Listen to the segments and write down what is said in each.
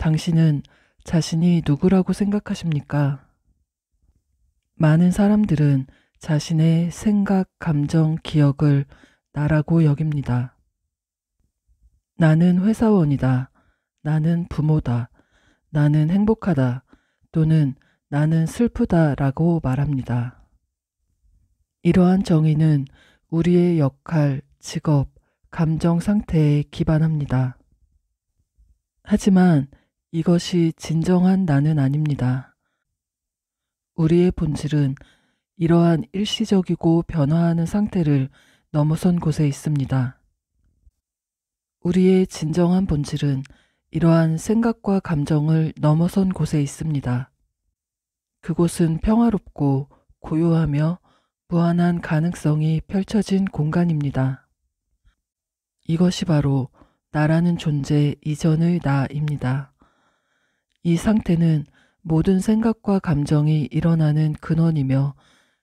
당신은 자신이 누구라고 생각하십니까? 많은 사람들은 자신의 생각, 감정, 기억을 나라고 여깁니다. 나는 회사원이다. 나는 부모다. 나는 행복하다. 또는 나는 슬프다 라고 말합니다. 이러한 정의는 우리의 역할, 직업, 감정 상태에 기반합니다. 하지만 이것이 진정한 나는 아닙니다. 우리의 본질은 이러한 일시적이고 변화하는 상태를 넘어선 곳에 있습니다. 우리의 진정한 본질은 이러한 생각과 감정을 넘어선 곳에 있습니다. 그곳은 평화롭고 고요하며 무한한 가능성이 펼쳐진 공간입니다. 이것이 바로 나라는 존재 이전의 나입니다. 이 상태는 모든 생각과 감정이 일어나는 근원이며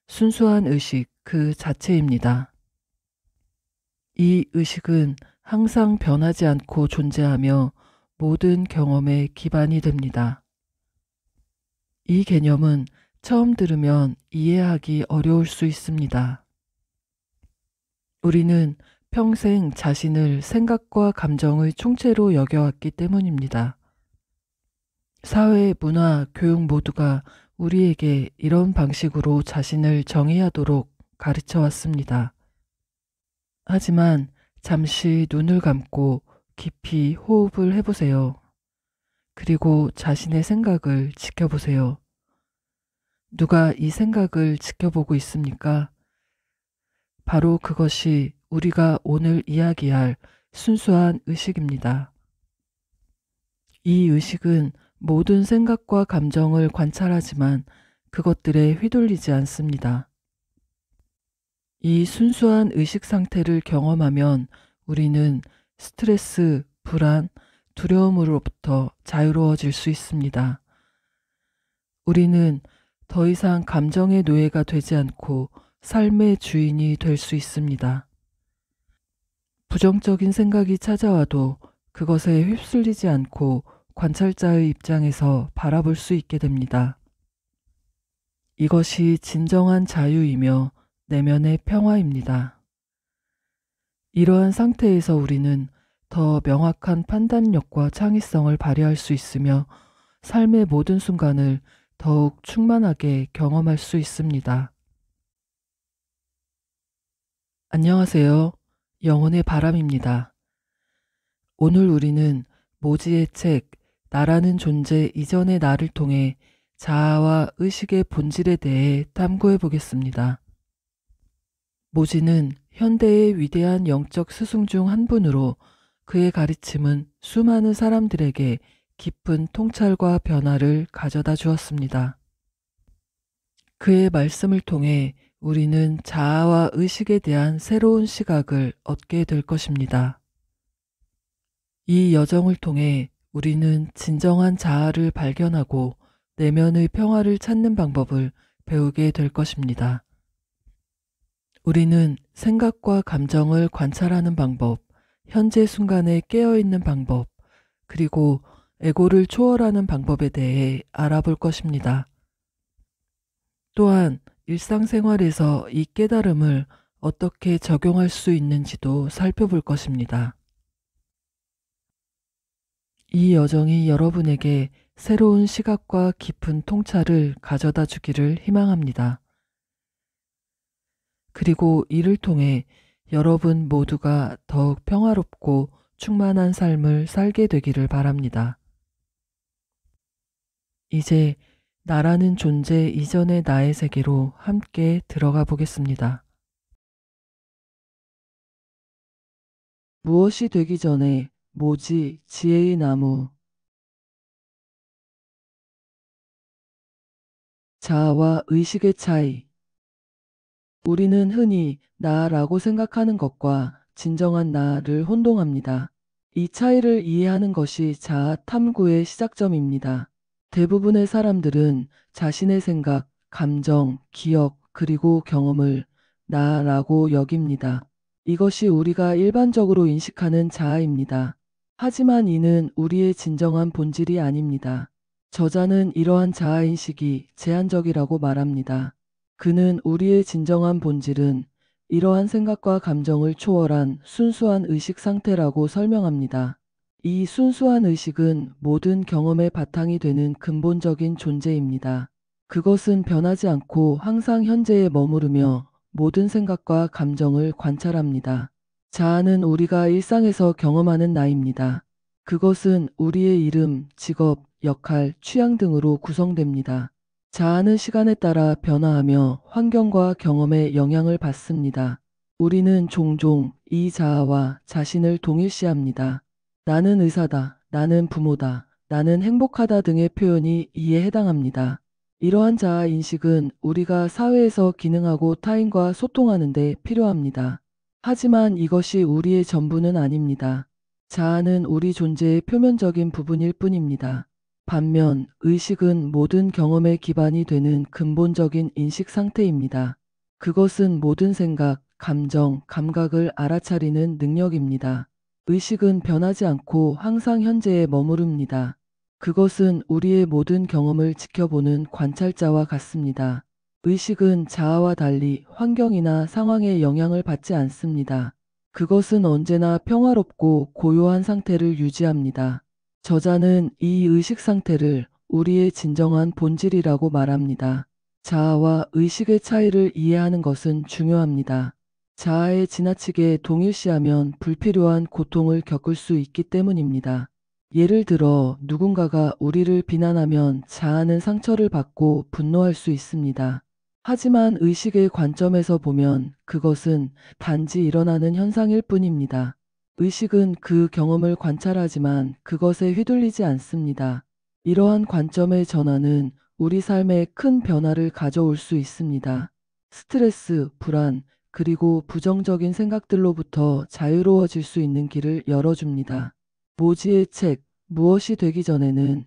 순수한 의식 그 자체입니다. 이 의식은 항상 변하지 않고 존재하며 모든 경험의 기반이 됩니다. 이 개념은 처음 들으면 이해하기 어려울 수 있습니다. 우리는 평생 자신을 생각과 감정의 총체로 여겨왔기 때문입니다. 사회, 문화, 교육 모두가 우리에게 이런 방식으로 자신을 정의하도록 가르쳐 왔습니다. 하지만 잠시 눈을 감고 깊이 호흡을 해보세요. 그리고 자신의 생각을 지켜보세요. 누가 이 생각을 지켜보고 있습니까? 바로 그것이 우리가 오늘 이야기할 순수한 의식입니다. 이 의식은 모든 생각과 감정을 관찰하지만 그것들에 휘둘리지 않습니다. 이 순수한 의식 상태를 경험하면 우리는 스트레스, 불안, 두려움으로부터 자유로워질 수 있습니다. 우리는 더 이상 감정의 노예가 되지 않고 삶의 주인이 될 수 있습니다. 부정적인 생각이 찾아와도 그것에 휩쓸리지 않고 관찰자의 입장에서 바라볼 수 있게 됩니다. 이것이 진정한 자유이며 내면의 평화입니다. 이러한 상태에서 우리는 더 명확한 판단력과 창의성을 발휘할 수 있으며 삶의 모든 순간을 더욱 충만하게 경험할 수 있습니다. 안녕하세요. 영혼의 바람입니다. 오늘 우리는 모지의 책 나라는 존재 이전의 나를 통해 자아와 의식의 본질에 대해 탐구해 보겠습니다. 모지는 현대의 위대한 영적 스승 중 한 분으로 그의 가르침은 수많은 사람들에게 깊은 통찰과 변화를 가져다 주었습니다. 그의 말씀을 통해 우리는 자아와 의식에 대한 새로운 시각을 얻게 될 것입니다. 이 여정을 통해 우리는 진정한 자아를 발견하고 내면의 평화를 찾는 방법을 배우게 될 것입니다. 우리는 생각과 감정을 관찰하는 방법, 현재 순간에 깨어있는 방법, 그리고 에고를 초월하는 방법에 대해 알아볼 것입니다. 또한 일상생활에서 이 깨달음을 어떻게 적용할 수 있는지도 살펴볼 것입니다. 이 여정이 여러분에게 새로운 시각과 깊은 통찰을 가져다 주기를 희망합니다. 그리고 이를 통해 여러분 모두가 더욱 평화롭고 충만한 삶을 살게 되기를 바랍니다. 이제 나라는 존재 이전의 나의 세계로 함께 들어가 보겠습니다. 무엇이 되기 전에 모지 지혜의 나무. 자아와 의식의 차이. 우리는 흔히 나라고 생각하는 것과 진정한 나를 혼동합니다. 이 차이를 이해하는 것이 자아 탐구의 시작점입니다. 대부분의 사람들은 자신의 생각, 감정, 기억, 그리고 경험을 나라고 여깁니다. 이것이 우리가 일반적으로 인식하는 자아입니다. 하지만 이는 우리의 진정한 본질이 아닙니다. 저자는 이러한 자아인식이 제한적이라고 말합니다. 그는 우리의 진정한 본질은 이러한 생각과 감정을 초월한 순수한 의식 상태라고 설명합니다. 이 순수한 의식은 모든 경험의 바탕이 되는 근본적인 존재입니다. 그것은 변하지 않고 항상 현재에 머무르며 모든 생각과 감정을 관찰합니다. 자아는 우리가 일상에서 경험하는 나입니다. 그것은 우리의 이름, 직업, 역할, 취향 등으로 구성됩니다. 자아는 시간에 따라 변화하며 환경과 경험에 영향을 받습니다. 우리는 종종 이 자아와 자신을 동일시합니다. 나는 의사다, 나는 부모다, 나는 행복하다 등의 표현이 이에 해당합니다. 이러한 자아 인식은 우리가 사회에서 기능하고 타인과 소통하는 데 필요합니다. 하지만 이것이 우리의 전부는 아닙니다. 자아는 우리 존재의 표면적인 부분일 뿐입니다. 반면 의식은 모든 경험의 기반이 되는 근본적인 인식 상태입니다. 그것은 모든 생각, 감정, 감각을 알아차리는 능력입니다. 의식은 변하지 않고 항상 현재에 머무릅니다. 그것은 우리의 모든 경험을 지켜보는 관찰자와 같습니다. 의식은 자아와 달리 환경이나 상황에 영향을 받지 않습니다. 그것은 언제나 평화롭고 고요한 상태를 유지합니다. 저자는 이 의식 상태를 우리의 진정한 본질이라고 말합니다. 자아와 의식의 차이를 이해하는 것은 중요합니다. 자아에 지나치게 동일시하면 불필요한 고통을 겪을 수 있기 때문입니다. 예를 들어 누군가가 우리를 비난하면 자아는 상처를 받고 분노할 수 있습니다. 하지만 의식의 관점에서 보면 그것은 단지 일어나는 현상일 뿐입니다. 의식은 그 경험을 관찰하지만 그것에 휘둘리지 않습니다. 이러한 관점의 전환은 우리 삶에 큰 변화를 가져올 수 있습니다. 스트레스, 불안, 그리고 부정적인 생각들로부터 자유로워질 수 있는 길을 열어줍니다. 모지의 책, 무엇이 되기 전에는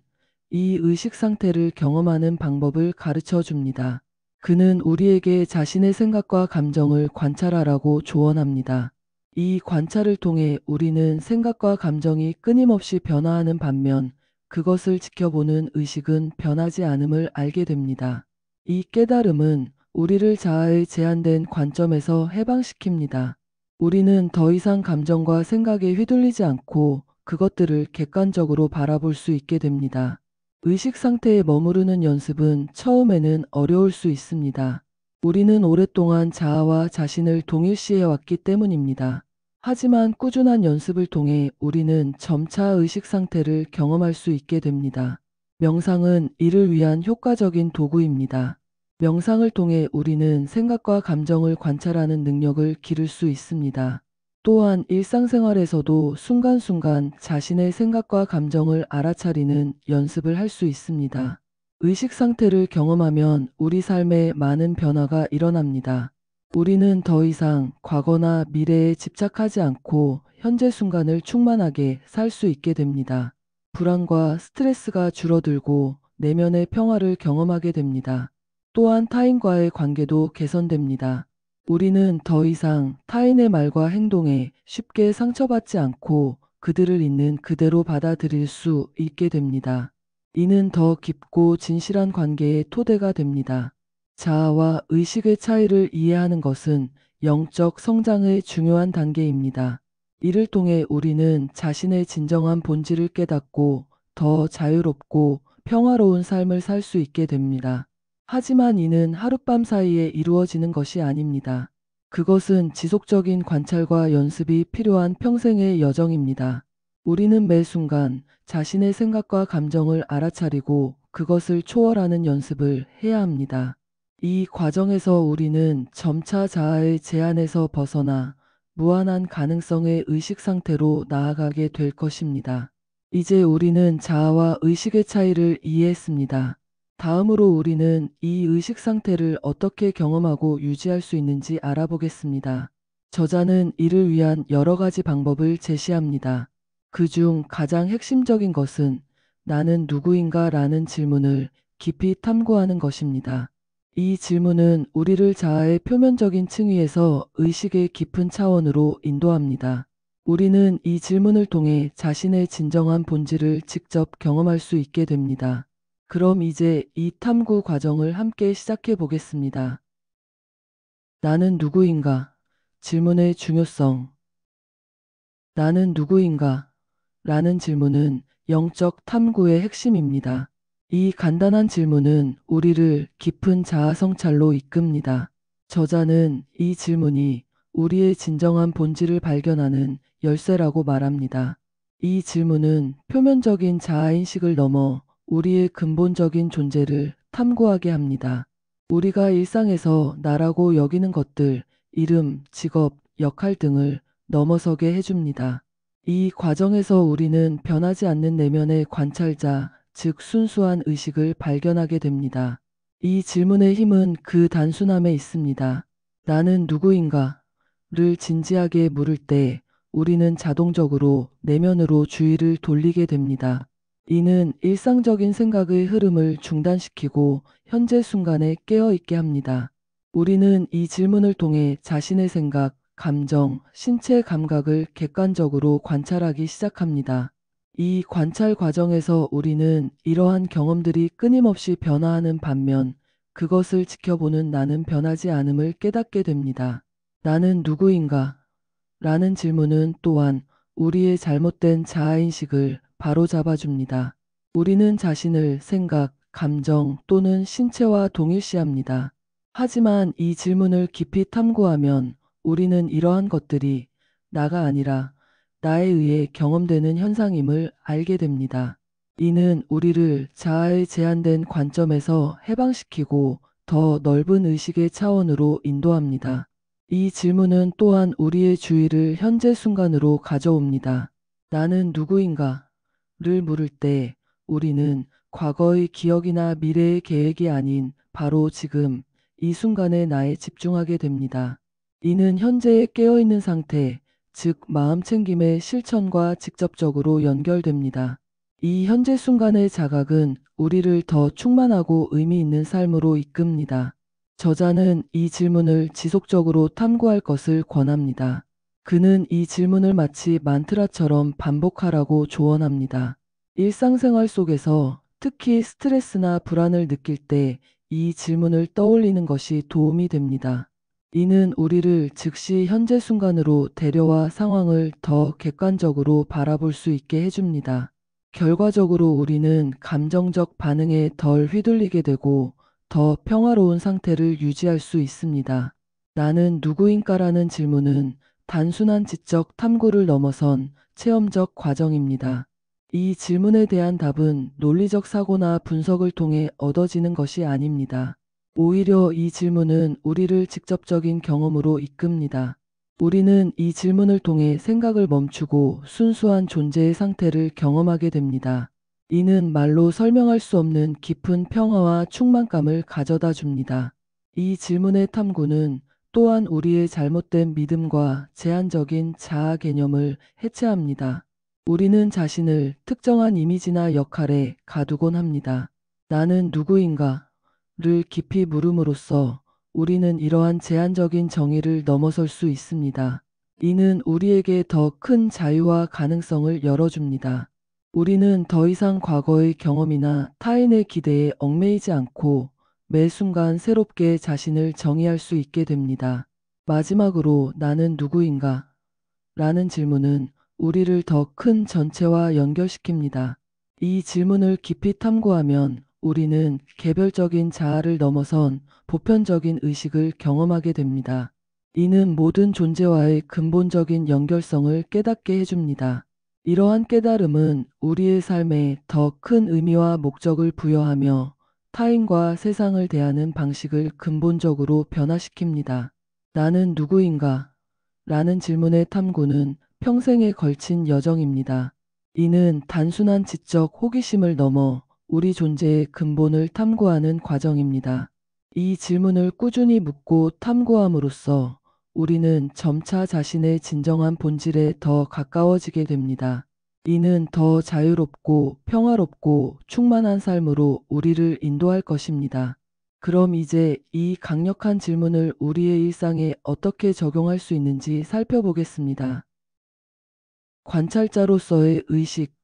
이 의식 상태를 경험하는 방법을 가르쳐 줍니다. 그는 우리에게 자신의 생각과 감정을 관찰하라고 조언합니다. 이 관찰을 통해 우리는 생각과 감정이 끊임없이 변화하는 반면 그것을 지켜보는 의식은 변하지 않음을 알게 됩니다. 이 깨달음은 우리를 자아의 제한된 관점에서 해방시킵니다. 우리는 더 이상 감정과 생각에 휘둘리지 않고 그것들을 객관적으로 바라볼 수 있게 됩니다. 의식 상태에 머무르는 연습은 처음에는 어려울 수 있습니다. 우리는 오랫동안 자아와 자신을 동일시해왔기 때문입니다. 하지만 꾸준한 연습을 통해 우리는 점차 의식 상태를 경험할 수 있게 됩니다. 명상은 이를 위한 효과적인 도구입니다. 명상을 통해 우리는 생각과 감정을 관찰하는 능력을 기를 수 있습니다. 또한 일상생활에서도 순간순간 자신의 생각과 감정을 알아차리는 연습을 할 수 있습니다. 의식 상태를 경험하면 우리 삶에 많은 변화가 일어납니다. 우리는 더 이상 과거나 미래에 집착하지 않고 현재 순간을 충만하게 살 수 있게 됩니다. 불안과 스트레스가 줄어들고 내면의 평화를 경험하게 됩니다. 또한 타인과의 관계도 개선됩니다. 우리는 더 이상 타인의 말과 행동에 쉽게 상처받지 않고 그들을 있는 그대로 받아들일 수 있게 됩니다. 이는 더 깊고 진실한 관계의 토대가 됩니다. 자아와 의식의 차이를 이해하는 것은 영적 성장의 중요한 단계입니다. 이를 통해 우리는 자신의 진정한 본질을 깨닫고 더 자유롭고 평화로운 삶을 살 수 있게 됩니다. 하지만 이는 하룻밤 사이에 이루어지는 것이 아닙니다. 그것은 지속적인 관찰과 연습이 필요한 평생의 여정입니다. 우리는 매 순간 자신의 생각과 감정을 알아차리고 그것을 초월하는 연습을 해야 합니다. 이 과정에서 우리는 점차 자아의 제한에서 벗어나 무한한 가능성의 의식 상태로 나아가게 될 것입니다. 이제 우리는 자아와 의식의 차이를 이해했습니다. 다음으로 우리는 이 의식 상태를 어떻게 경험하고 유지할 수 있는지 알아보겠습니다. 저자는 이를 위한 여러 가지 방법을 제시합니다. 그중 가장 핵심적인 것은 나는 누구인가 라는 질문을 깊이 탐구하는 것입니다. 이 질문은 우리를 자아의 표면적인 층위에서 의식의 깊은 차원으로 인도합니다. 우리는 이 질문을 통해 자신의 진정한 본질을 직접 경험할 수 있게 됩니다. 그럼 이제 이 탐구 과정을 함께 시작해 보겠습니다. 나는 누구인가? 질문의 중요성. 나는 누구인가? 라는 질문은 영적 탐구의 핵심입니다. 이 간단한 질문은 우리를 깊은 자아 성찰로 이끕니다. 저자는 이 질문이 우리의 진정한 본질을 발견하는 열쇠라고 말합니다. 이 질문은 표면적인 자아인식을 넘어 우리의 근본적인 존재를 탐구하게 합니다. 우리가 일상에서 나라고 여기는 것들, 이름, 직업, 역할 등을 넘어서게 해줍니다. 이 과정에서 우리는 변하지 않는 내면의 관찰자, 즉 순수한 의식을 발견하게 됩니다. 이 질문의 힘은 그 단순함에 있습니다. 나는 누구인가? 를 진지하게 물을 때 우리는 자동적으로 내면으로 주의를 돌리게 됩니다. 이는 일상적인 생각의 흐름을 중단시키고 현재 순간에 깨어있게 합니다. 우리는 이 질문을 통해 자신의 생각, 감정, 신체 감각을 객관적으로 관찰하기 시작합니다. 이 관찰 과정에서 우리는 이러한 경험들이 끊임없이 변화하는 반면 그것을 지켜보는 나는 변하지 않음을 깨닫게 됩니다. 나는 누구인가? 라는 질문은 또한 우리의 잘못된 자아인식을 바로잡아줍니다. 우리는 자신을 생각, 감정 또는 신체와 동일시합니다. 하지만 이 질문을 깊이 탐구하면 우리는 이러한 것들이 나가 아니라 나에 의해 경험되는 현상임을 알게 됩니다. 이는 우리를 자아의 제한된 관점에서 해방시키고 더 넓은 의식의 차원으로 인도합니다. 이 질문은 또한 우리의 주의를 현재 순간으로 가져옵니다. 나는 누구인가? 를 물을 때 우리는 과거의 기억이나 미래의 계획이 아닌 바로 지금 이 순간에 나에 집중하게 됩니다. 이는 현재에 깨어있는 상태, 즉 마음 챙김의 실천과 직접적으로 연결됩니다. 이 현재 순간의 자각은 우리를 더 충만하고 의미 있는 삶으로 이끕니다. 저자는 이 질문을 지속적으로 탐구할 것을 권합니다. 그는 이 질문을 마치 만트라처럼 반복하라고 조언합니다. 일상생활 속에서 특히 스트레스나 불안을 느낄 때 이 질문을 떠올리는 것이 도움이 됩니다. 이는 우리를 즉시 현재 순간으로 데려와 상황을 더 객관적으로 바라볼 수 있게 해줍니다. 결과적으로 우리는 감정적 반응에 덜 휘둘리게 되고 더 평화로운 상태를 유지할 수 있습니다. 나는 누구인가라는 질문은 단순한 지적 탐구를 넘어선 체험적 과정입니다. 이 질문에 대한 답은 논리적 사고나 분석을 통해 얻어지는 것이 아닙니다. 오히려 이 질문은 우리를 직접적인 경험으로 이끕니다. 우리는 이 질문을 통해 생각을 멈추고 순수한 존재의 상태를 경험하게 됩니다. 이는 말로 설명할 수 없는 깊은 평화와 충만감을 가져다 줍니다. 이 질문의 탐구는 또한 우리의 잘못된 믿음과 제한적인 자아 개념을 해체합니다. 우리는 자신을 특정한 이미지나 역할에 가두곤 합니다. 나는 누구인가? 를 깊이 물음으로써 우리는 이러한 제한적인 정의를 넘어설 수 있습니다. 이는 우리에게 더 큰 자유와 가능성을 열어줍니다. 우리는 더 이상 과거의 경험이나 타인의 기대에 얽매이지 않고 매 순간 새롭게 자신을 정의할 수 있게 됩니다. 마지막으로 나는 누구인가? 라는 질문은 우리를 더 큰 전체와 연결시킵니다. 이 질문을 깊이 탐구하면 우리는 개별적인 자아를 넘어선 보편적인 의식을 경험하게 됩니다. 이는 모든 존재와의 근본적인 연결성을 깨닫게 해줍니다. 이러한 깨달음은 우리의 삶에 더 큰 의미와 목적을 부여하며 타인과 세상을 대하는 방식을 근본적으로 변화시킵니다. 나는 누구인가? 라는 질문의 탐구는 평생에 걸친 여정입니다. 이는 단순한 지적 호기심을 넘어 우리 존재의 근본을 탐구하는 과정입니다. 이 질문을 꾸준히 묻고 탐구함으로써 우리는 점차 자신의 진정한 본질에 더 가까워지게 됩니다. 이는 더 자유롭고 평화롭고 충만한 삶으로 우리를 인도할 것입니다. 그럼 이제 이 강력한 질문을 우리의 일상에 어떻게 적용할 수 있는지 살펴보겠습니다. 관찰자로서의 의식.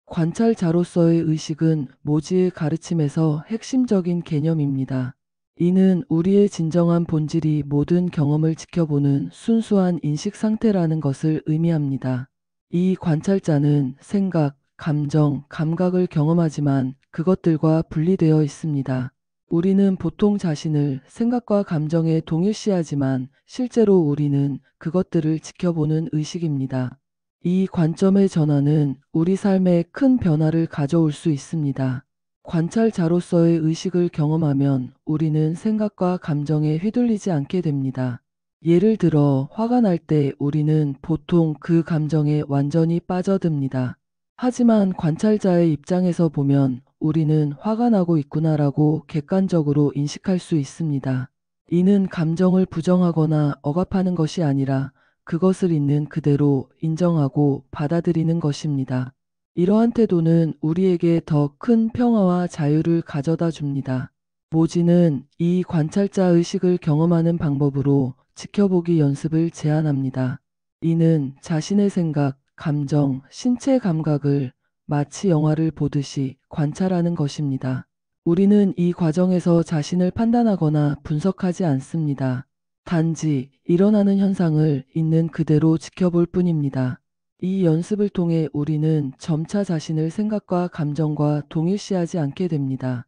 관찰자로서의 의식은 모지의 가르침에서 핵심적인 개념입니다. 이는 우리의 진정한 본질이 모든 경험을 지켜보는 순수한 인식 상태라는 것을 의미합니다. 이 관찰자는 생각, 감정, 감각을 경험하지만 그것들과 분리되어 있습니다. 우리는 보통 자신을 생각과 감정에 동일시하지만 실제로 우리는 그것들을 지켜보는 의식입니다. 이 관점의 전환은 우리 삶에 큰 변화를 가져올 수 있습니다. 관찰자로서의 의식을 경험하면 우리는 생각과 감정에 휘둘리지 않게 됩니다. 예를 들어 화가 날 때 우리는 보통 그 감정에 완전히 빠져듭니다. 하지만 관찰자의 입장에서 보면 우리는 화가 나고 있구나라고 객관적으로 인식할 수 있습니다. 이는 감정을 부정하거나 억압하는 것이 아니라 그것을 있는 그대로 인정하고 받아들이는 것입니다. 이러한 태도는 우리에게 더 큰 평화와 자유를 가져다 줍니다. 모지는 이 관찰자 의식을 경험하는 방법으로 지켜보기 연습을 제안합니다. 이는 자신의 생각, 감정, 신체 감각을 마치 영화를 보듯이 관찰하는 것입니다. 우리는 이 과정에서 자신을 판단하거나 분석하지 않습니다. 단지 일어나는 현상을 있는 그대로 지켜볼 뿐입니다. 이 연습을 통해 우리는 점차 자신을 생각과 감정과 동일시하지 않게 됩니다.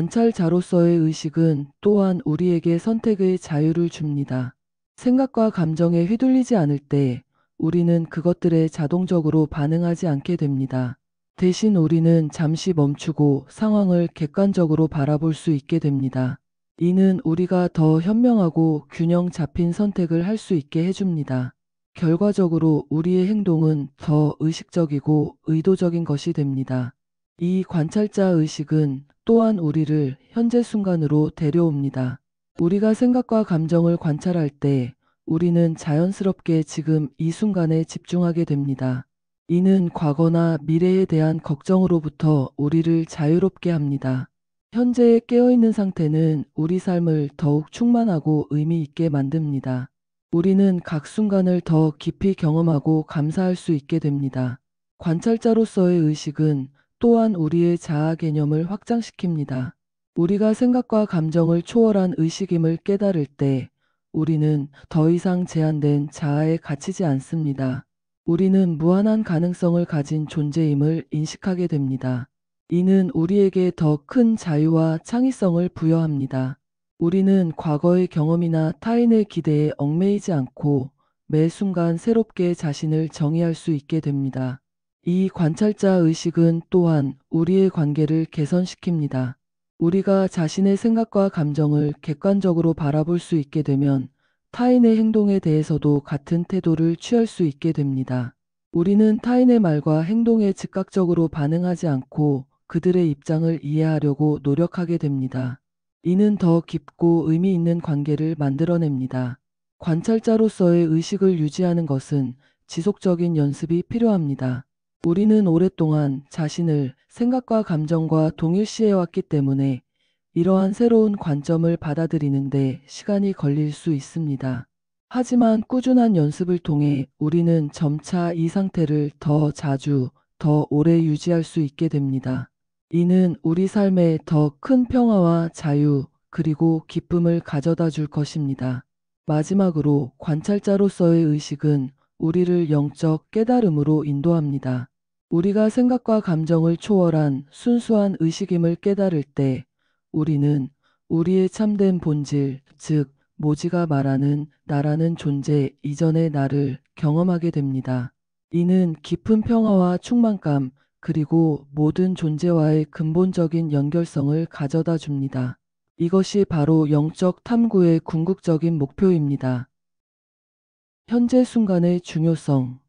관찰자로서의 의식은 또한 우리에게 선택의 자유를 줍니다. 생각과 감정에 휘둘리지 않을 때 우리는 그것들에 자동적으로 반응하지 않게 됩니다. 대신 우리는 잠시 멈추고 상황을 객관적으로 바라볼 수 있게 됩니다. 이는 우리가 더 현명하고 균형 잡힌 선택을 할 수 있게 해줍니다. 결과적으로 우리의 행동은 더 의식적이고 의도적인 것이 됩니다. 이 관찰자 의식은 또한 우리를 현재 순간으로 데려옵니다. 우리가 생각과 감정을 관찰할 때 우리는 자연스럽게 지금 이 순간에 집중하게 됩니다. 이는 과거나 미래에 대한 걱정으로부터 우리를 자유롭게 합니다. 현재에 깨어있는 상태는 우리 삶을 더욱 충만하고 의미 있게 만듭니다. 우리는 각 순간을 더 깊이 경험하고 감사할 수 있게 됩니다. 관찰자로서의 의식은 또한 우리의 자아 개념을 확장시킵니다. 우리가 생각과 감정을 초월한 의식임을 깨달을 때 우리는 더 이상 제한된 자아에 갇히지 않습니다. 우리는 무한한 가능성을 가진 존재임을 인식하게 됩니다. 이는 우리에게 더 큰 자유와 창의성을 부여합니다. 우리는 과거의 경험이나 타인의 기대에 얽매이지 않고 매 순간 새롭게 자신을 정의할 수 있게 됩니다. 이 관찰자 의식은 또한 우리의 관계를 개선시킵니다. 우리가 자신의 생각과 감정을 객관적으로 바라볼 수 있게 되면 타인의 행동에 대해서도 같은 태도를 취할 수 있게 됩니다. 우리는 타인의 말과 행동에 즉각적으로 반응하지 않고 그들의 입장을 이해하려고 노력하게 됩니다. 이는 더 깊고 의미 있는 관계를 만들어냅니다. 관찰자로서의 의식을 유지하는 것은 지속적인 연습이 필요합니다. 우리는 오랫동안 자신을 생각과 감정과 동일시해왔기 때문에 이러한 새로운 관점을 받아들이는데 시간이 걸릴 수 있습니다. 하지만 꾸준한 연습을 통해 우리는 점차 이 상태를 더 자주, 더 오래 유지할 수 있게 됩니다. 이는 우리 삶에 더 큰 평화와 자유, 그리고 기쁨을 가져다 줄 것입니다. 마지막으로 관찰자로서의 의식은 우리를 영적 깨달음으로 인도합니다. 우리가 생각과 감정을 초월한 순수한 의식임을 깨달을 때 우리는 우리의 참된 본질, 즉 모지가 말하는 나라는 존재 이전의 나를 경험하게 됩니다. 이는 깊은 평화와 충만감, 그리고 모든 존재와의 근본적인 연결성을 가져다 줍니다. 이것이 바로 영적 탐구의 궁극적인 목표입니다. 현재 순간의 중요성.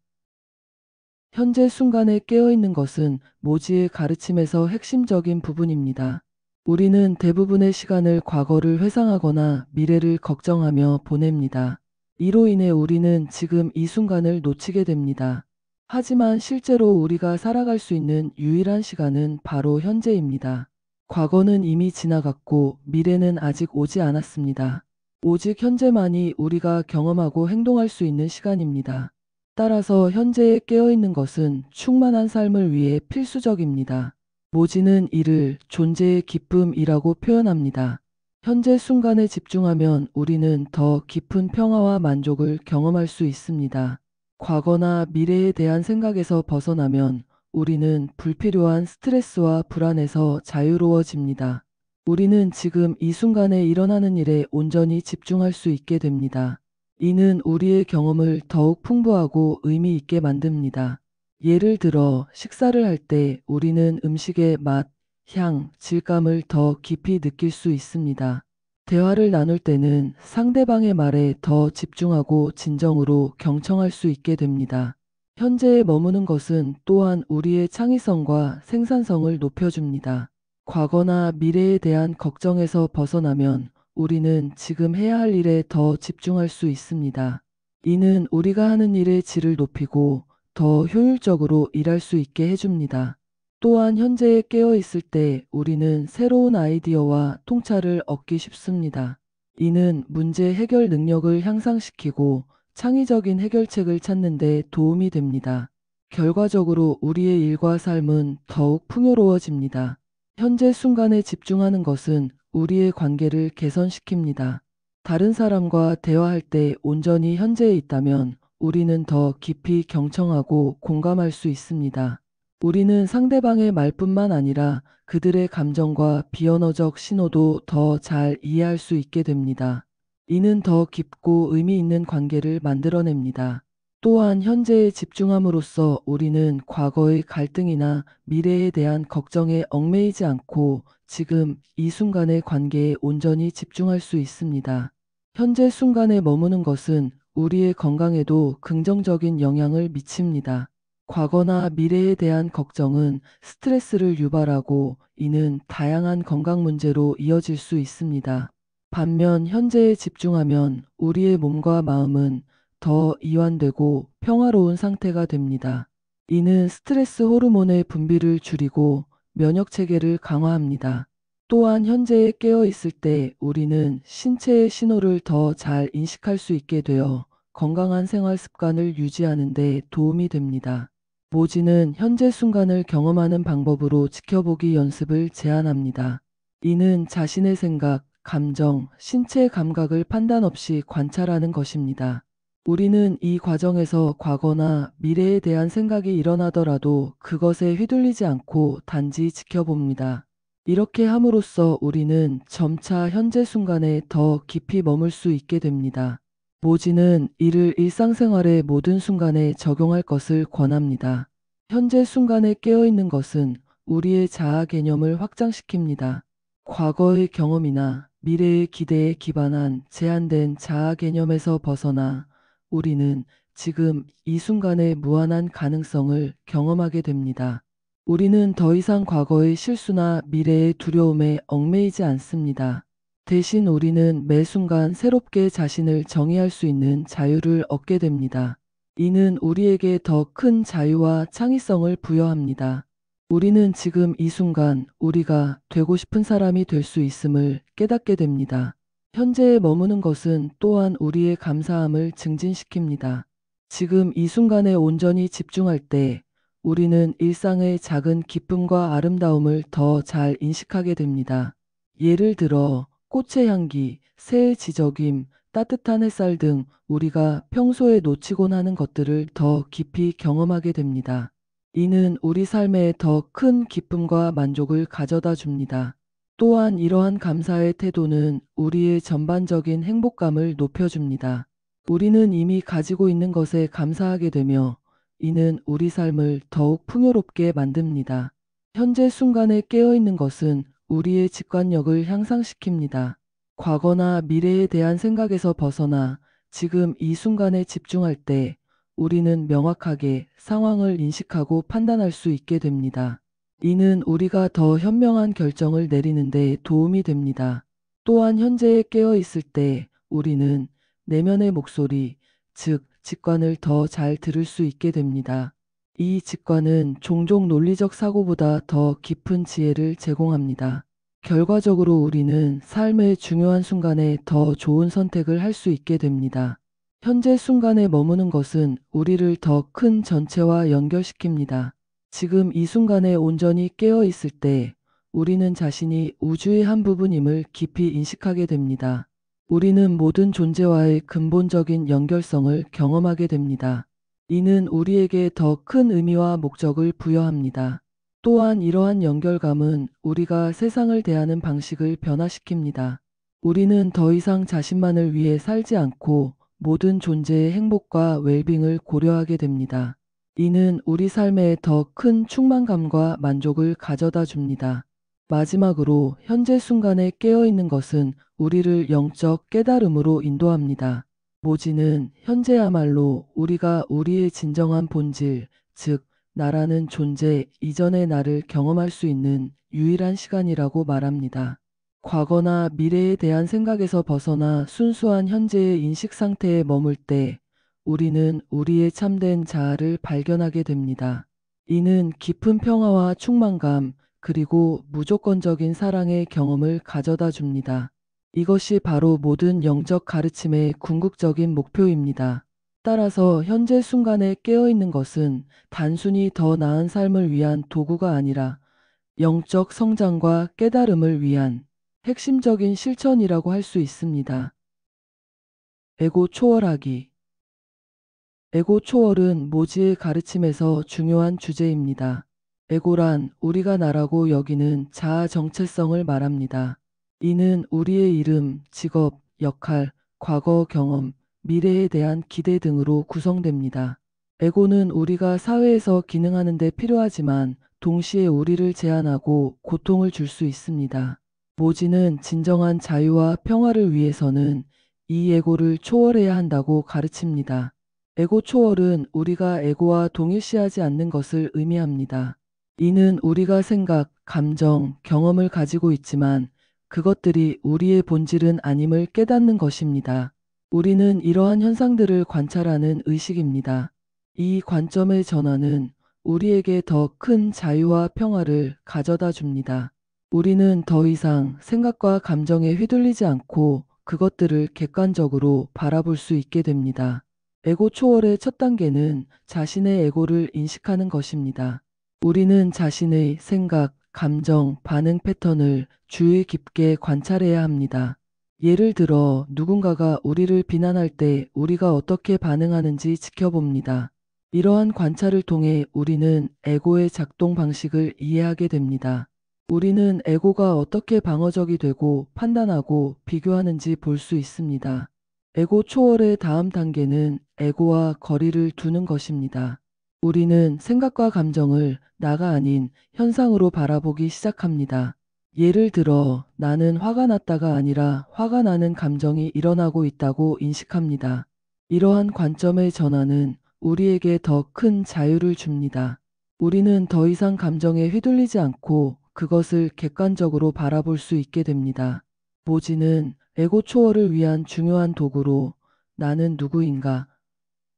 현재 순간에 깨어있는 것은 모지의 가르침에서 핵심적인 부분입니다. 우리는 대부분의 시간을 과거를 회상하거나 미래를 걱정하며 보냅니다. 이로 인해 우리는 지금 이 순간을 놓치게 됩니다. 하지만 실제로 우리가 살아갈 수 있는 유일한 시간은 바로 현재입니다. 과거는 이미 지나갔고 미래는 아직 오지 않았습니다. 오직 현재만이 우리가 경험하고 행동할 수 있는 시간입니다. 따라서 현재에 깨어있는 것은 충만한 삶을 위해 필수적입니다. 모지는 이를 존재의 기쁨이라고 표현합니다. 현재 순간에 집중하면 우리는 더 깊은 평화와 만족을 경험할 수 있습니다. 과거나 미래에 대한 생각에서 벗어나면 우리는 불필요한 스트레스와 불안에서 자유로워집니다. 우리는 지금 이 순간에 일어나는 일에 온전히 집중할 수 있게 됩니다. 이는 우리의 경험을 더욱 풍부하고 의미 있게 만듭니다. 예를 들어 식사를 할 때 우리는 음식의 맛, 향, 질감을 더 깊이 느낄 수 있습니다. 대화를 나눌 때는 상대방의 말에 더 집중하고 진정으로 경청할 수 있게 됩니다. 현재에 머무는 것은 또한 우리의 창의성과 생산성을 높여줍니다. 과거나 미래에 대한 걱정에서 벗어나면 우리는 지금 해야 할 일에 더 집중할 수 있습니다. 이는 우리가 하는 일의 질을 높이고 더 효율적으로 일할 수 있게 해줍니다. 또한 현재에 깨어 있을 때 우리는 새로운 아이디어와 통찰을 얻기 쉽습니다. 이는 문제 해결 능력을 향상시키고 창의적인 해결책을 찾는 데 도움이 됩니다. 결과적으로 우리의 일과 삶은 더욱 풍요로워집니다. 현재 순간에 집중하는 것은 우리의 관계를 개선시킵니다. 다른 사람과 대화할 때 온전히 현재에 있다면 우리는 더 깊이 경청하고 공감할 수 있습니다. 우리는 상대방의 말뿐만 아니라 그들의 감정과 비언어적 신호도 더 잘 이해할 수 있게 됩니다. 이는 더 깊고 의미 있는 관계를 만들어냅니다. 또한 현재에 집중함으로써 우리는 과거의 갈등이나 미래에 대한 걱정에 얽매이지 않고 지금 이 순간의 관계에 온전히 집중할 수 있습니다. 현재 순간에 머무는 것은 우리의 건강에도 긍정적인 영향을 미칩니다. 과거나 미래에 대한 걱정은 스트레스를 유발하고 이는 다양한 건강 문제로 이어질 수 있습니다. 반면 현재에 집중하면 우리의 몸과 마음은 더 이완되고 평화로운 상태가 됩니다. 이는 스트레스 호르몬의 분비를 줄이고 면역 체계를 강화합니다. 또한 현재에 깨어 있을 때 우리는 신체의 신호를 더 잘 인식할 수 있게 되어 건강한 생활 습관을 유지하는 데 도움이 됩니다. 모지는 현재 순간을 경험하는 방법으로 지켜보기 연습을 제안합니다. 이는 자신의 생각, 감정, 신체 감각을 판단 없이 관찰하는 것입니다. 우리는 이 과정에서 과거나 미래에 대한 생각이 일어나더라도 그것에 휘둘리지 않고 단지 지켜봅니다. 이렇게 함으로써 우리는 점차 현재 순간에 더 깊이 머물 수 있게 됩니다. 모지는 이를 일상생활의 모든 순간에 적용할 것을 권합니다. 현재 순간에 깨어있는 것은 우리의 자아 개념을 확장시킵니다. 과거의 경험이나 미래의 기대에 기반한 제한된 자아 개념에서 벗어나 우리는 지금 이 순간의 무한한 가능성을 경험하게 됩니다. 우리는 더 이상 과거의 실수나 미래의 두려움에 얽매이지 않습니다. 대신 우리는 매 순간 새롭게 자신을 정의할 수 있는 자유를 얻게 됩니다. 이는 우리에게 더 큰 자유와 창의성을 부여합니다. 우리는 지금 이 순간 우리가 되고 싶은 사람이 될 수 있음을 깨닫게 됩니다. 현재에 머무는 것은 또한 우리의 감사함을 증진시킵니다. 지금 이 순간에 온전히 집중할 때 우리는 일상의 작은 기쁨과 아름다움을 더 잘 인식하게 됩니다. 예를 들어 꽃의 향기, 새의 지저귐, 따뜻한 햇살 등 우리가 평소에 놓치곤 하는 것들을 더 깊이 경험하게 됩니다. 이는 우리 삶에 더 큰 기쁨과 만족을 가져다 줍니다. 또한 이러한 감사의 태도는 우리의 전반적인 행복감을 높여줍니다. 우리는 이미 가지고 있는 것에 감사하게 되며 이는 우리 삶을 더욱 풍요롭게 만듭니다. 현재 순간에 깨어있는 것은 우리의 직관력을 향상시킵니다. 과거나 미래에 대한 생각에서 벗어나 지금 이 순간에 집중할 때 우리는 명확하게 상황을 인식하고 판단할 수 있게 됩니다. 이는 우리가 더 현명한 결정을 내리는 데 도움이 됩니다. 또한 현재에 깨어 있을 때 우리는 내면의 목소리, 즉 직관을 더 잘 들을 수 있게 됩니다. 이 직관은 종종 논리적 사고보다 더 깊은 지혜를 제공합니다. 결과적으로 우리는 삶의 중요한 순간에 더 좋은 선택을 할 수 있게 됩니다. 현재 순간에 머무는 것은 우리를 더 큰 전체와 연결시킵니다. 지금 이 순간에 온전히 깨어 있을 때 우리는 자신이 우주의 한 부분임을 깊이 인식하게 됩니다. 우리는 모든 존재와의 근본적인 연결성을 경험하게 됩니다. 이는 우리에게 더 큰 의미와 목적을 부여합니다. 또한 이러한 연결감은 우리가 세상을 대하는 방식을 변화시킵니다. 우리는 더 이상 자신만을 위해 살지 않고 모든 존재의 행복과 웰빙을 고려하게 됩니다. 이는 우리 삶에 더 큰 충만감과 만족을 가져다 줍니다. 마지막으로 현재 순간에 깨어있는 것은 우리를 영적 깨달음으로 인도합니다. 모지는 현재야말로 우리가 우리의 진정한 본질, 즉 나라는 존재 이전의 나를 경험할 수 있는 유일한 시간이라고 말합니다. 과거나 미래에 대한 생각에서 벗어나 순수한 현재의 인식 상태에 머물 때 우리는 우리의 참된 자아를 발견하게 됩니다. 이는 깊은 평화와 충만감 그리고 무조건적인 사랑의 경험을 가져다 줍니다. 이것이 바로 모든 영적 가르침의 궁극적인 목표입니다. 따라서 현재 순간에 깨어있는 것은 단순히 더 나은 삶을 위한 도구가 아니라 영적 성장과 깨달음을 위한 핵심적인 실천이라고 할 수 있습니다. 에고 초월하기. 에고 초월은 모지의 가르침에서 중요한 주제입니다. 에고란 우리가 나라고 여기는 자아 정체성을 말합니다. 이는 우리의 이름, 직업, 역할, 과거 경험, 미래에 대한 기대 등으로 구성됩니다. 에고는 우리가 사회에서 기능하는 데 필요하지만 동시에 우리를 제한하고 고통을 줄 수 있습니다. 모지는 진정한 자유와 평화를 위해서는 이 에고를 초월해야 한다고 가르칩니다. 에고 초월은 우리가 에고와 동일시하지 않는 것을 의미합니다. 이는 우리가 생각, 감정, 경험을 가지고 있지만 그것들이 우리의 본질은 아님을 깨닫는 것입니다. 우리는 이러한 현상들을 관찰하는 의식입니다. 이 관점의 전환은 우리에게 더 큰 자유와 평화를 가져다 줍니다. 우리는 더 이상 생각과 감정에 휘둘리지 않고 그것들을 객관적으로 바라볼 수 있게 됩니다. 에고 초월의 첫 단계는 자신의 에고를 인식하는 것입니다. 우리는 자신의 생각, 감정, 반응 패턴을 주의 깊게 관찰해야 합니다. 예를 들어 누군가가 우리를 비난할 때 우리가 어떻게 반응하는지 지켜봅니다. 이러한 관찰을 통해 우리는 에고의 작동 방식을 이해하게 됩니다. 우리는 에고가 어떻게 방어적이 되고 판단하고 비교하는지 볼 수 있습니다. 에고 초월의 다음 단계는 에고와 거리를 두는 것입니다. 우리는 생각과 감정을 나가 아닌 현상으로 바라보기 시작합니다. 예를 들어 나는 화가 났다가 아니라 화가 나는 감정이 일어나고 있다고 인식합니다. 이러한 관점의 전환은 우리에게 더 큰 자유를 줍니다. 우리는 더 이상 감정에 휘둘리지 않고 그것을 객관적으로 바라볼 수 있게 됩니다. 모지는 에고 초월을 위한 중요한 도구로 나는 누구인가?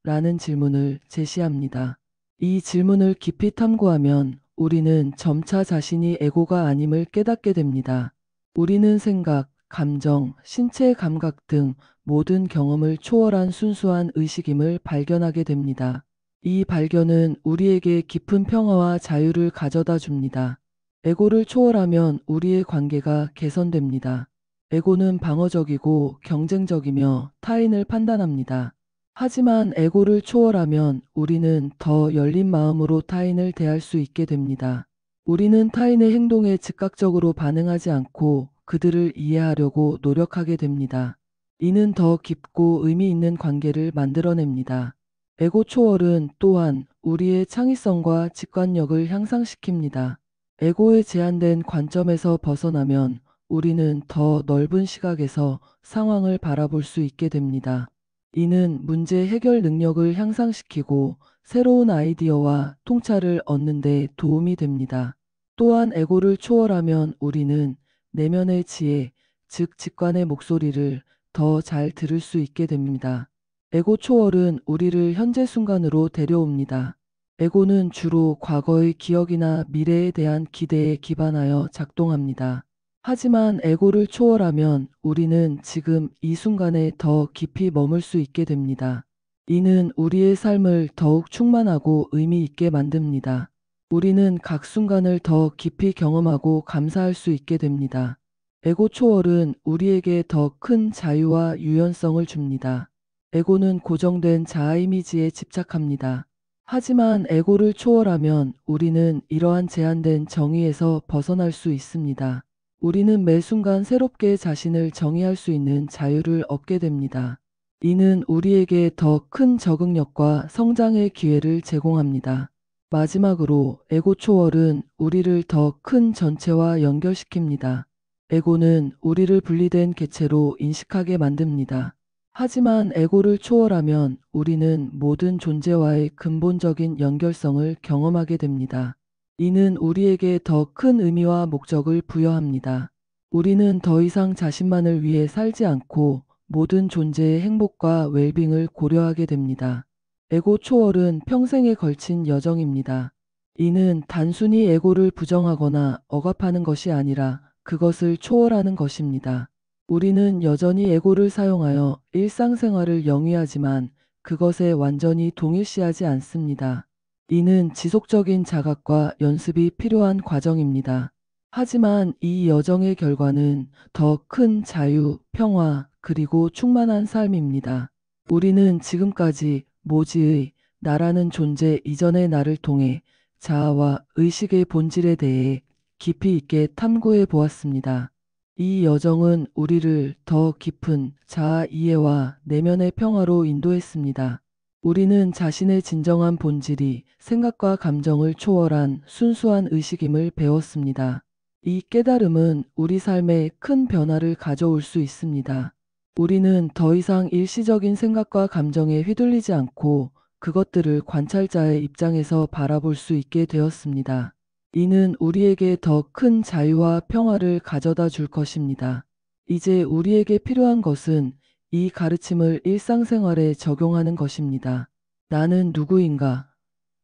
라는 질문을 제시합니다. 이 질문을 깊이 탐구하면 우리는 점차 자신이 에고가 아님을 깨닫게 됩니다. 우리는 생각, 감정, 신체 감각 등 모든 경험을 초월한 순수한 의식임을 발견하게 됩니다. 이 발견은 우리에게 깊은 평화와 자유를 가져다 줍니다. 에고를 초월하면 우리의 관계가 개선됩니다. 에고는 방어적이고 경쟁적이며 타인을 판단합니다. 하지만 에고를 초월하면 우리는 더 열린 마음으로 타인을 대할 수 있게 됩니다. 우리는 타인의 행동에 즉각적으로 반응하지 않고 그들을 이해하려고 노력하게 됩니다. 이는 더 깊고 의미 있는 관계를 만들어냅니다. 에고 초월은 또한 우리의 창의성과 직관력을 향상시킵니다. 에고의 제한된 관점에서 벗어나면 우리는 더 넓은 시각에서 상황을 바라볼 수 있게 됩니다. 이는 문제 해결 능력을 향상시키고 새로운 아이디어와 통찰을 얻는 데 도움이 됩니다. 또한 에고를 초월하면 우리는 내면의 지혜, 즉 직관의 목소리를 더 잘 들을 수 있게 됩니다. 에고 초월은 우리를 현재 순간으로 데려옵니다. 에고는 주로 과거의 기억이나 미래에 대한 기대에 기반하여 작동합니다. 하지만 에고를 초월하면 우리는 지금 이 순간에 더 깊이 머물 수 있게 됩니다. 이는 우리의 삶을 더욱 충만하고 의미 있게 만듭니다. 우리는 각 순간을 더 깊이 경험하고 감사할 수 있게 됩니다. 에고 초월은 우리에게 더 큰 자유와 유연성을 줍니다. 에고는 고정된 자아 이미지에 집착합니다. 하지만 에고를 초월하면 우리는 이러한 제한된 정의에서 벗어날 수 있습니다. 우리는 매 순간 새롭게 자신을 정의할 수 있는 자유를 얻게 됩니다. 이는 우리에게 더 큰 적응력과 성장의 기회를 제공합니다. 마지막으로 에고 초월은 우리를 더 큰 전체와 연결시킵니다. 에고는 우리를 분리된 개체로 인식하게 만듭니다. 하지만 에고를 초월하면 우리는 모든 존재와의 근본적인 연결성을 경험하게 됩니다. 이는 우리에게 더 큰 의미와 목적을 부여합니다. 우리는 더 이상 자신만을 위해 살지 않고 모든 존재의 행복과 웰빙을 고려하게 됩니다. 에고 초월은 평생에 걸친 여정입니다. 이는 단순히 에고를 부정하거나 억압하는 것이 아니라 그것을 초월하는 것입니다. 우리는 여전히 에고를 사용하여 일상생활을 영위하지만 그것에 완전히 동일시하지 않습니다. 이는 지속적인 자각과 연습이 필요한 과정입니다. 하지만 이 여정의 결과는 더 큰 자유, 평화, 그리고 충만한 삶입니다. 우리는 지금까지 모지의 나라는 존재 이전의 나를 통해 자아와 의식의 본질에 대해 깊이 있게 탐구해 보았습니다. 이 여정은 우리를 더 깊은 자아 이해와 내면의 평화로 인도했습니다. 우리는 자신의 진정한 본질이 생각과 감정을 초월한 순수한 의식임을 배웠습니다. 이 깨달음은 우리 삶에 큰 변화를 가져올 수 있습니다. 우리는 더 이상 일시적인 생각과 감정에 휘둘리지 않고 그것들을 관찰자의 입장에서 바라볼 수 있게 되었습니다. 이는 우리에게 더 큰 자유와 평화를 가져다 줄 것입니다. 이제 우리에게 필요한 것은 이 가르침을 일상생활에 적용하는 것입니다. 나는 누구인가?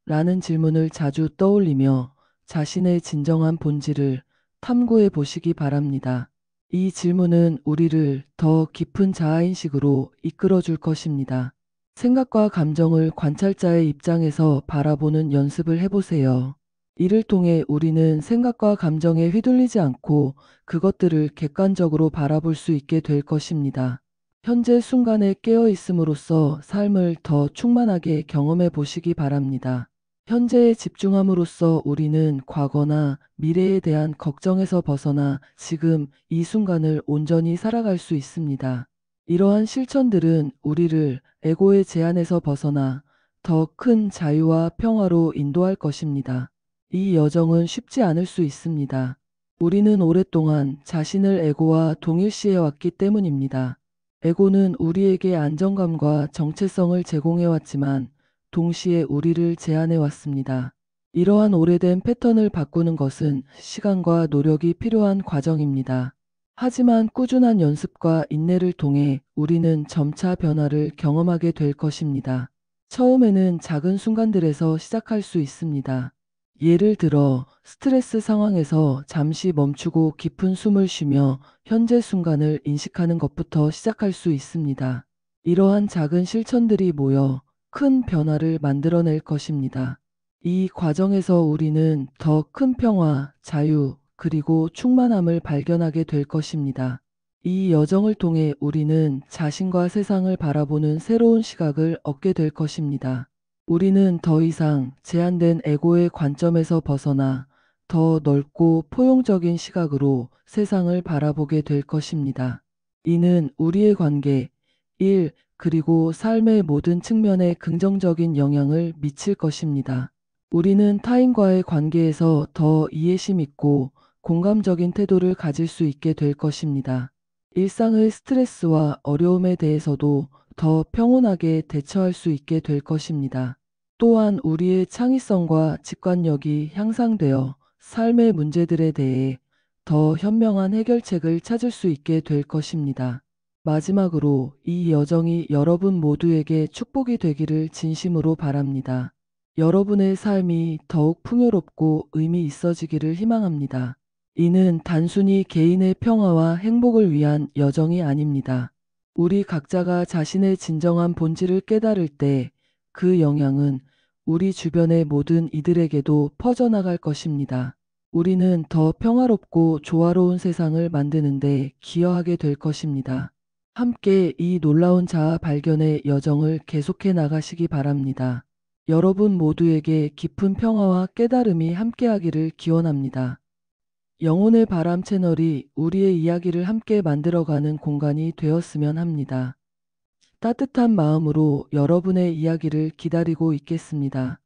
라는 질문을 자주 떠올리며 자신의 진정한 본질을 탐구해 보시기 바랍니다. 이 질문은 우리를 더 깊은 자아인식으로 이끌어 줄 것입니다. 생각과 감정을 관찰자의 입장에서 바라보는 연습을 해보세요. 이를 통해 우리는 생각과 감정에 휘둘리지 않고 그것들을 객관적으로 바라볼 수 있게 될 것입니다. 현재 순간에 깨어 있음으로써 삶을 더 충만하게 경험해 보시기 바랍니다. 현재에 집중함으로써 우리는 과거나 미래에 대한 걱정에서 벗어나 지금 이 순간을 온전히 살아갈 수 있습니다. 이러한 실천들은 우리를 에고의 제한에서 벗어나 더 큰 자유와 평화로 인도할 것입니다. 이 여정은 쉽지 않을 수 있습니다. 우리는 오랫동안 자신을 에고와 동일시해 왔기 때문입니다. 에고는 우리에게 안정감과 정체성을 제공해 왔지만 동시에 우리를 제한해 왔습니다. 이러한 오래된 패턴을 바꾸는 것은 시간과 노력이 필요한 과정입니다. 하지만 꾸준한 연습과 인내를 통해 우리는 점차 변화를 경험하게 될 것입니다. 처음에는 작은 순간들에서 시작할 수 있습니다. 예를 들어 스트레스 상황에서 잠시 멈추고 깊은 숨을 쉬며 현재 순간을 인식하는 것부터 시작할 수 있습니다. 이러한 작은 실천들이 모여 큰 변화를 만들어낼 것입니다. 이 과정에서 우리는 더 큰 평화, 자유, 그리고 충만함을 발견하게 될 것입니다. 이 여정을 통해 우리는 자신과 세상을 바라보는 새로운 시각을 얻게 될 것입니다. 우리는 더 이상 제한된 에고의 관점에서 벗어나 더 넓고 포용적인 시각으로 세상을 바라보게 될 것입니다. 이는 우리의 관계, 일, 그리고 삶의 모든 측면에 긍정적인 영향을 미칠 것입니다. 우리는 타인과의 관계에서 더 이해심 있고 공감적인 태도를 가질 수 있게 될 것입니다. 일상의 스트레스와 어려움에 대해서도 더 평온하게 대처할 수 있게 될 것입니다. 또한 우리의 창의성과 직관력이 향상되어 삶의 문제들에 대해 더 현명한 해결책을 찾을 수 있게 될 것입니다. 마지막으로 이 여정이 여러분 모두에게 축복이 되기를 진심으로 바랍니다. 여러분의 삶이 더욱 풍요롭고 의미 있어지기를 희망합니다. 이는 단순히 개인의 평화와 행복을 위한 여정이 아닙니다. 우리 각자가 자신의 진정한 본질을 깨달을 때 그 영향은 우리 주변의 모든 이들에게도 퍼져나갈 것입니다. 우리는 더 평화롭고 조화로운 세상을 만드는데 기여하게 될 것입니다. 함께 이 놀라운 자아 발견의 여정을 계속해 나가시기 바랍니다. 여러분 모두에게 깊은 평화와 깨달음이 함께하기를 기원합니다. 영혼의 바람 채널이 우리의 이야기를 함께 만들어가는 공간이 되었으면 합니다. 따뜻한 마음으로 여러분의 이야기를 기다리고 있겠습니다.